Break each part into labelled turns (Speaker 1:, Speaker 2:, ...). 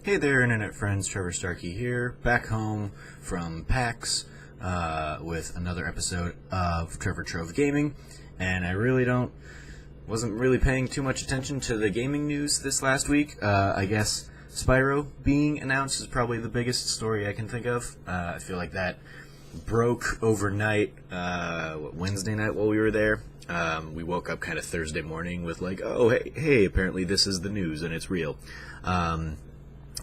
Speaker 1: Hey there, internet friends. Trevor Starkey here, back home from PAX with another episode of Trevor Trove Gaming, and wasn't really paying too much attention to the gaming news this last week. I guess Spyro being announced is probably the biggest story I can think of. I feel like that broke overnight, Wednesday night while we were there. We woke up kind of Thursday morning with like, oh, hey, apparently this is the news and it's real.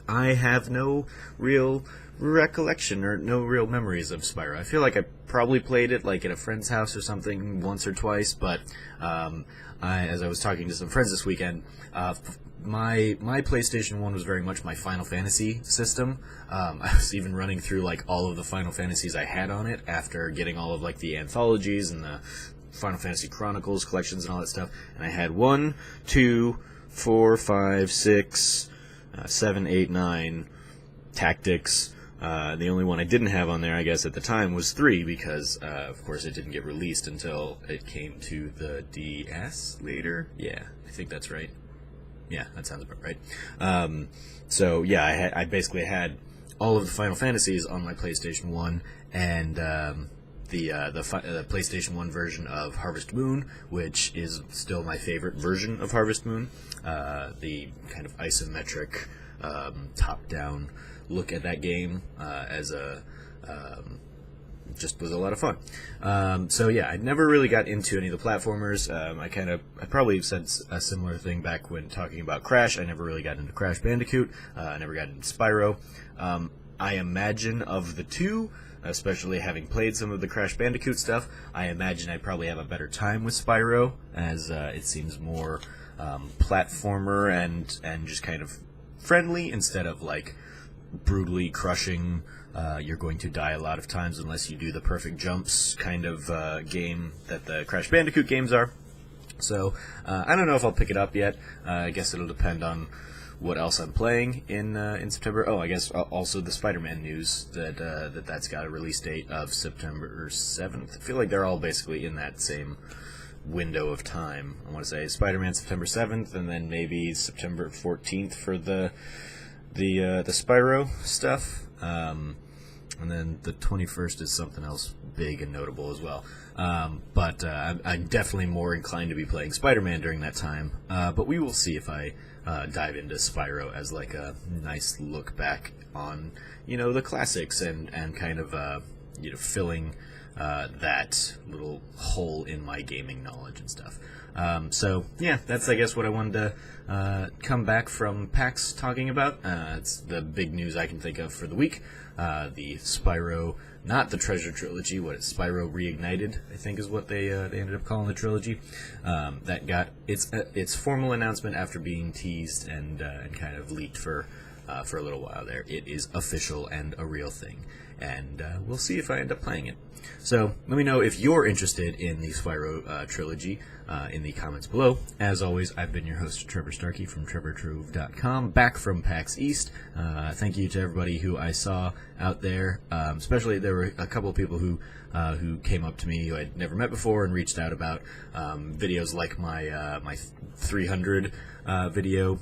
Speaker 1: I have no real recollection or no real memories of Spyro. I feel like I probably played it like at a friend's house or something once or twice, but as I was talking to some friends this weekend, my PlayStation 1 was very much my Final Fantasy system. I was even running through like all of the Final Fantasies I had on it after getting all of like the anthologies and the Final Fantasy Chronicles collections and all that stuff. And I had 1, 2, 4, 5, 6, 7, 8, 9 Tactics. The only one I didn't have on there, I guess, at the time was 3 because, of course, it didn't get released until it came to the DS later. Yeah, I think that's right. Yeah, that sounds about right. So yeah, I basically had all of the Final Fantasies on my PlayStation 1, and the PlayStation 1 version of Harvest Moon, which is still my favorite version of Harvest Moon. The kind of isometric, top-down look at that game as a just was a lot of fun. So yeah, I never really got into any of the platformers. I probably said a similar thing back when talking about Crash. I never really got into Crash Bandicoot. I never got into Spyro. I imagine of the two, especially having played some of the Crash Bandicoot stuff, I imagine I'd probably have a better time with Spyro, as it seems more platformer and just kind of friendly instead of like brutally crushing, you're going to die a lot of times unless you do the perfect jumps kind of game that the Crash Bandicoot games are. So I don't know if I'll pick it up yet. I guess it'll depend on what else I'm playing in September. Oh, I guess also the Spider-Man news that's got a release date of September 7th. I feel like they're all basically in that same window of time. I want to say Spider-Man September 7th, and then maybe September 14th for the Spyro stuff. And then the 21st is something else big and notable as well. But I'm definitely more inclined to be playing Spider-Man during that time. But we will see if I dive into Spyro as like a nice look back on, the classics and kind of, filling that little hole in my gaming knowledge and stuff. So yeah, that's I guess what I wanted to come back from PAX talking about. It's the big news I can think of for the week. The Spyro, not the Treasure Trilogy, Spyro Reignited, I think is what they ended up calling the trilogy. That got its formal announcement after being teased and kind of leaked for a little while there. It is official and a real thing, and we'll see if I end up playing it. So let me know if you're interested in the Spyro trilogy in the comments below. As always, I've been your host, Trevor Starkey from TrevorTrove.com, back from PAX East. Thank you to everybody who I saw out there. Especially there were a couple of people who came up to me who I'd never met before and reached out about videos like my 300 video.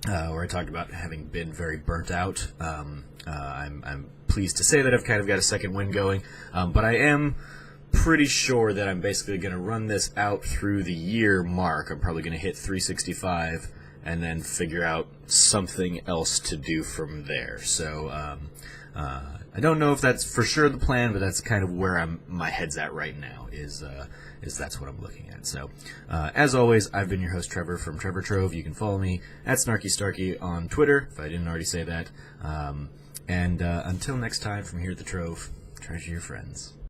Speaker 1: Where I talked about having been very burnt out. I'm pleased to say that I've kind of got a second wind going, but I am pretty sure that I'm basically going to run this out through the year mark. I'm probably going to hit 365 and then figure out something else to do from there. So I don't know if that's for sure the plan, but that's kind of where my head's at right now, is that's what I'm looking at. So, as always, I've been your host, Trevor, from Trevor Trove. You can follow me at Snarky Starkey on Twitter, if I didn't already say that. And until next time, from here at the Trove, treasure your friends.